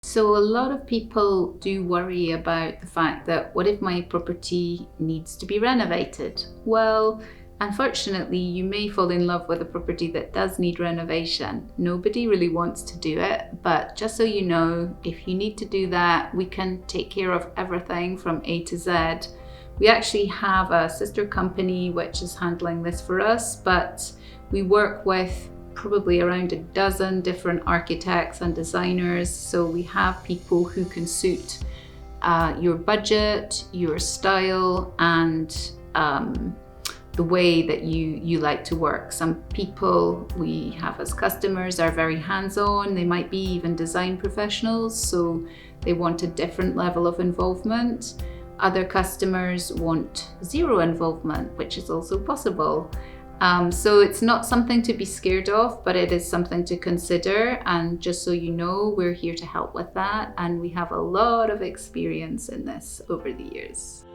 So a lot of people do worry about the fact that what if my property needs to be renovated? Well, unfortunately, you may fall in love with a property that does need renovation. Nobody really wants to do it, but just so you know, if you need to do that, we can take care of everything from A to Z. We actually have a sister company which is handling this for us, but we work with probably around a dozen different architects and designers. So we have people who can suit your budget, your style, and the way that you like to work. Some people we have as customers are very hands-on. They might be even design professionals, so they want a different level of involvement. Other customers want zero involvement, which is also possible. So it's not something to be scared of, but it is something to consider. And just so you know, we're here to help with that. And we have a lot of experience in this over the years.